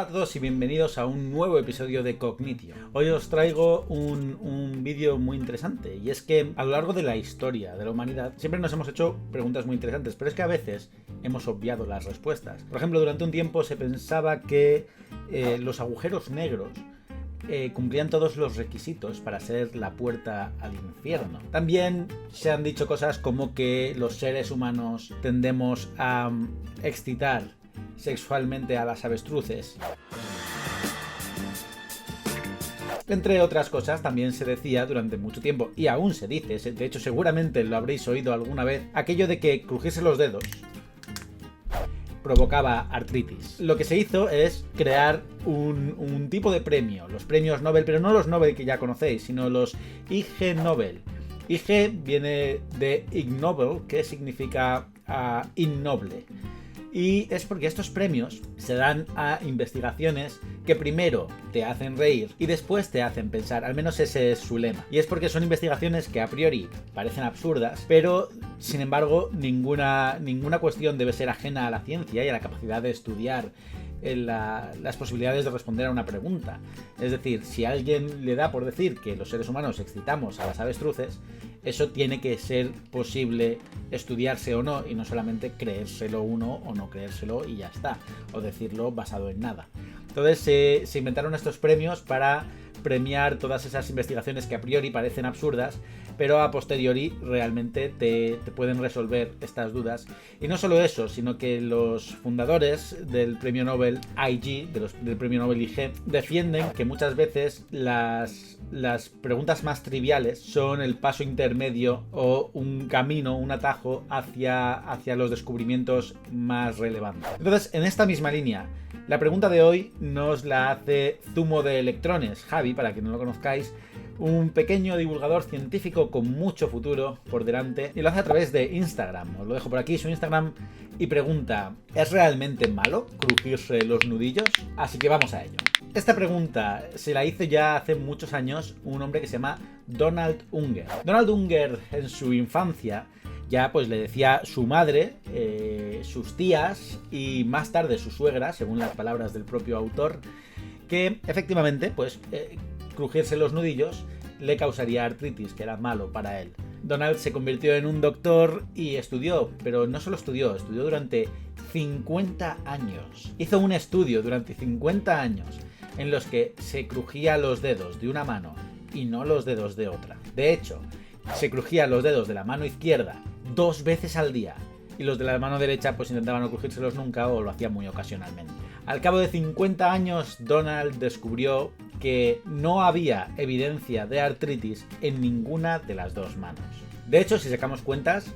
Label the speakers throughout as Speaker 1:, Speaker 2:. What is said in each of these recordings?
Speaker 1: Hola a todos y bienvenidos a un nuevo episodio de Cognitio. Hoy os traigo un vídeo muy interesante, y es que a lo largo de la historia de la humanidad siempre nos hemos hecho preguntas muy interesantes, pero es que a veces hemos obviado las respuestas. Por ejemplo, durante un tiempo se pensaba que los agujeros negros cumplían todos los requisitos para ser la puerta al infierno. También se han dicho cosas como que los seres humanos tendemos a excitar sexualmente a las avestruces. Entre otras cosas, también se decía durante mucho tiempo, y aún se dice, de hecho seguramente lo habréis oído alguna vez, aquello de que crujirse los dedos provocaba artritis. Lo que se hizo es crear un tipo de premio, los premios Nobel, pero no los Nobel que ya conocéis, sino los Ig Nobel. Ig viene de Ig Nobel, que significa innoble. Y es porque estos premios se dan a investigaciones que primero te hacen reír y después te hacen pensar, al menos ese es su lema. Y es porque son investigaciones que a priori parecen absurdas, pero sin embargo ninguna cuestión debe ser ajena a la ciencia y a la capacidad de estudiar las posibilidades de responder a una pregunta. Es decir, si a alguien le da por decir que los seres humanos excitamos a las avestruces, eso tiene que ser posible estudiarse o no, y no solamente creérselo uno o no creérselo y ya está, o decirlo basado en nada. Entonces se inventaron estos premios para premiar todas esas investigaciones que a priori parecen absurdas, pero a posteriori realmente te pueden resolver estas dudas. Y no solo eso, sino que los fundadores del premio Nobel IG, del premio Nobel IG, defienden que muchas veces las preguntas más triviales son el paso intermedio o un camino, un atajo hacia los descubrimientos más relevantes. Entonces, en esta misma línea, la pregunta de hoy nos la hace Zumo de Electrones, Javi, para que no lo conozcáis, un pequeño divulgador científico con mucho futuro por delante, y lo hace a través de Instagram. Os lo dejo por aquí, su Instagram, y pregunta: ¿es realmente malo crujirse los nudillos? Así que vamos a ello. Esta pregunta se la hizo ya hace muchos años un hombre que se llama Donald Unger. Donald Unger, en su infancia, ya pues le decía su madre, sus tías y más tarde su suegra, según las palabras del propio autor, que efectivamente pues crujirse los nudillos le causaría artritis, que era malo para él. Donald se convirtió en un doctor y estudió, pero no solo estudió durante 50 años. Hizo un estudio durante 50 años en los que se crujía los dedos de una mano y no los dedos de otra. De hecho, se crujía los dedos de la mano izquierda 2 veces al día, y los de la mano derecha pues intentaban no crujírselos nunca o lo hacían muy ocasionalmente. Al cabo de 50 años, Donald descubrió que no había evidencia de artritis en ninguna de las dos manos. De hecho, si sacamos cuentas,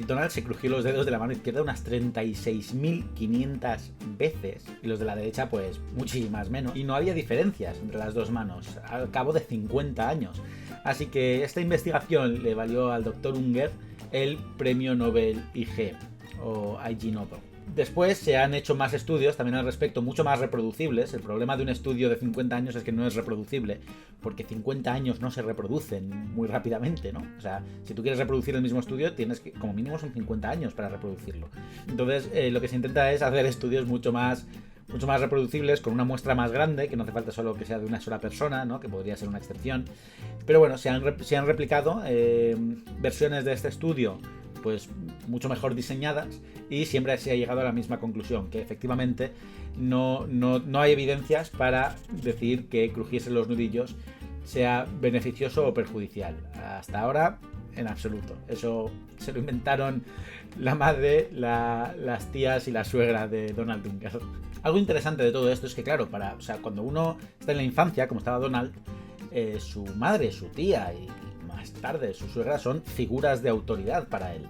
Speaker 1: Donald se crujió los dedos de la mano izquierda unas 36.500 veces y los de la derecha pues muchísimas menos. Y no había diferencias entre las dos manos al cabo de 50 años. Así que esta investigación le valió al Dr. Unger el premio Nobel IG o IG Nobel. Después se han hecho más estudios también al respecto, mucho más reproducibles. El problema de un estudio de 50 años es que no es reproducible, porque 50 años no se reproducen muy rápidamente, ¿no? O sea, si tú quieres reproducir el mismo estudio, tienes que, como mínimo son 50 años para reproducirlo. Entonces, lo que se intenta es hacer estudios mucho más reproducibles, con una muestra más grande, que no hace falta solo que sea de una sola persona, ¿no? Que podría ser una excepción. Pero bueno, se han replicado versiones de este estudio pues mucho mejor diseñadas, y siempre se ha llegado a la misma conclusión, que efectivamente no hay evidencias para decir que crujirse los nudillos sea beneficioso o perjudicial. Hasta ahora, en absoluto. Eso se lo inventaron la madre, las tías y la suegra de Donald Unger. Algo interesante de todo esto es que, claro, cuando uno está en la infancia, como estaba Donald, su madre, su tía y más tarde su suegra son figuras de autoridad para él.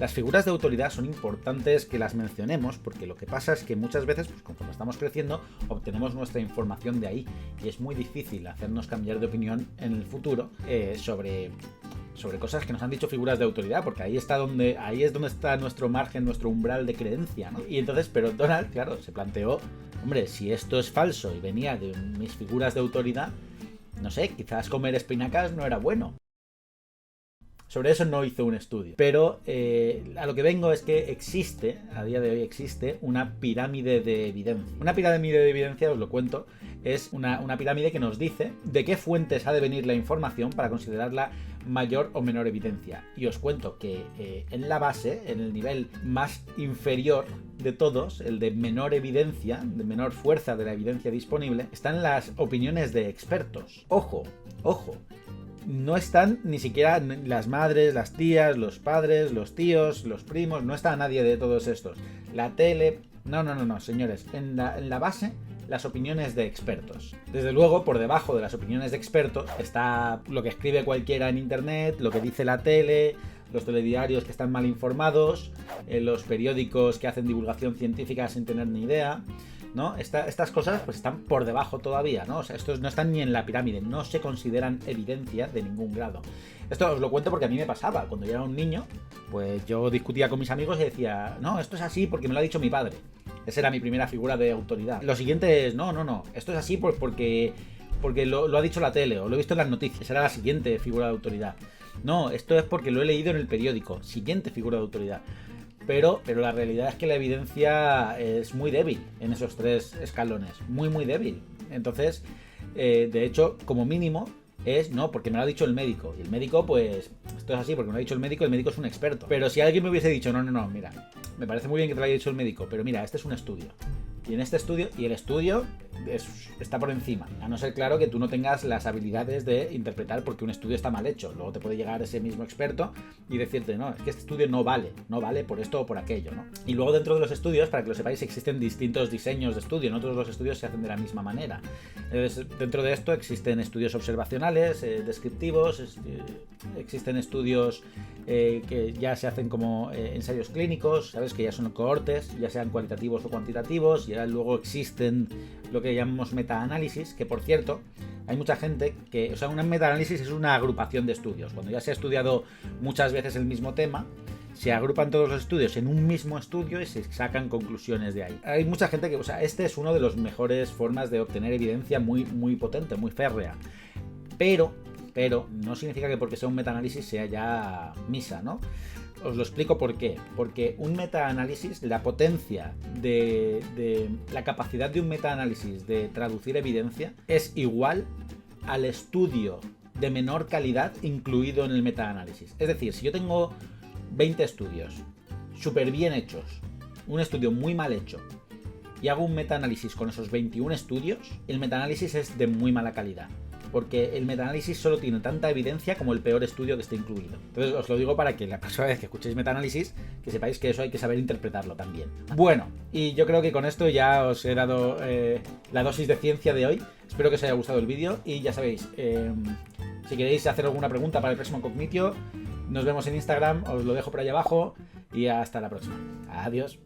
Speaker 1: Las figuras de autoridad son importantes que las mencionemos, porque lo que pasa es que muchas veces, pues conforme estamos creciendo, obtenemos nuestra información de ahí, y es muy difícil hacernos cambiar de opinión en el futuro sobre cosas que nos han dicho figuras de autoridad, porque ahí es donde está nuestro margen, nuestro umbral de creencia, ¿no? Y entonces, pero Donald, claro, se planteó, hombre, si esto es falso y venía de mis figuras de autoridad, no sé, quizás comer espinacas no era bueno. Sobre eso no hizo un estudio. Pero a lo que vengo es que a día de hoy existe una pirámide de evidencia. Una pirámide de evidencia, os lo cuento, es una pirámide que nos dice de qué fuentes ha de venir la información para considerarla mayor o menor evidencia. Y os cuento que en la base, en el nivel más inferior de todos, el de menor evidencia, de menor fuerza de la evidencia disponible, están las opiniones de expertos. Ojo, no están ni siquiera las madres, las tías, los padres, los tíos, los primos, no está nadie de todos estos. La tele... No, señores. En la base, las opiniones de expertos. Desde luego, por debajo de las opiniones de expertos está lo que escribe cualquiera en internet, lo que dice la tele, los telediarios que están mal informados, los periódicos que hacen divulgación científica sin tener ni idea, ¿no? Estas cosas pues están por debajo todavía, ¿no? O sea, estos no están ni en la pirámide, no se consideran evidencia de ningún grado. Esto os lo cuento porque a mí me pasaba. Cuando yo era un niño, pues yo discutía con mis amigos y decía, no, esto es así porque me lo ha dicho mi padre. Esa era mi primera figura de autoridad. Lo siguiente es, no, esto es así pues porque lo ha dicho la tele o lo he visto en las noticias. Esa era la siguiente figura de autoridad. No, esto es porque lo he leído en el periódico. Siguiente figura de autoridad. Pero la realidad es que la evidencia es muy débil en esos tres escalones. Muy débil. Entonces, de hecho, como mínimo, no, porque me lo ha dicho el médico. Y el médico, pues, esto es así, porque me lo ha dicho el médico es un experto. Pero si alguien me hubiese dicho, no, mira, me parece muy bien que te lo haya dicho el médico, pero mira, este es un estudio. Y en este estudio, y el estudio está por encima, a no ser claro que tú no tengas las habilidades de interpretar porque un estudio está mal hecho. Luego te puede llegar ese mismo experto y decirte, no, es que este estudio no vale por esto o por aquello, ¿no? Y luego dentro de los estudios, para que lo sepáis, existen distintos diseños de estudio, no todos los estudios se hacen de la misma manera. Entonces, dentro de esto existen estudios observacionales, descriptivos, existen estudios que ya se hacen como ensayos clínicos, ¿sabes? Que ya son cohortes, ya sean cualitativos o cuantitativos, y ahora luego existen lo que llamamos metaanálisis, que por cierto, hay mucha gente que, o sea, un metaanálisis es una agrupación de estudios. Cuando ya se ha estudiado muchas veces el mismo tema, se agrupan todos los estudios en un mismo estudio y se sacan conclusiones de ahí. Hay mucha gente que, o sea, este es uno de las mejores formas de obtener evidencia muy potente, muy férrea. Pero no significa que porque sea un metaanálisis sea ya misa, ¿no? Os lo explico por qué. Porque un metaanálisis, la potencia de la capacidad de un metaanálisis de traducir evidencia es igual al estudio de menor calidad incluido en el metaanálisis. Es decir, si yo tengo 20 estudios súper bien hechos, un estudio muy mal hecho, y hago un metaanálisis con esos 21 estudios, el metaanálisis es de muy mala calidad. Porque el metaanálisis solo tiene tanta evidencia como el peor estudio que esté incluido. Entonces os lo digo para que la próxima vez que escuchéis metaanálisis, que sepáis que eso hay que saber interpretarlo también. Bueno, y yo creo que con esto ya os he dado la dosis de ciencia de hoy. Espero que os haya gustado el vídeo y ya sabéis, si queréis hacer alguna pregunta para el próximo Cognitio, nos vemos en Instagram, os lo dejo por ahí abajo y hasta la próxima. Adiós.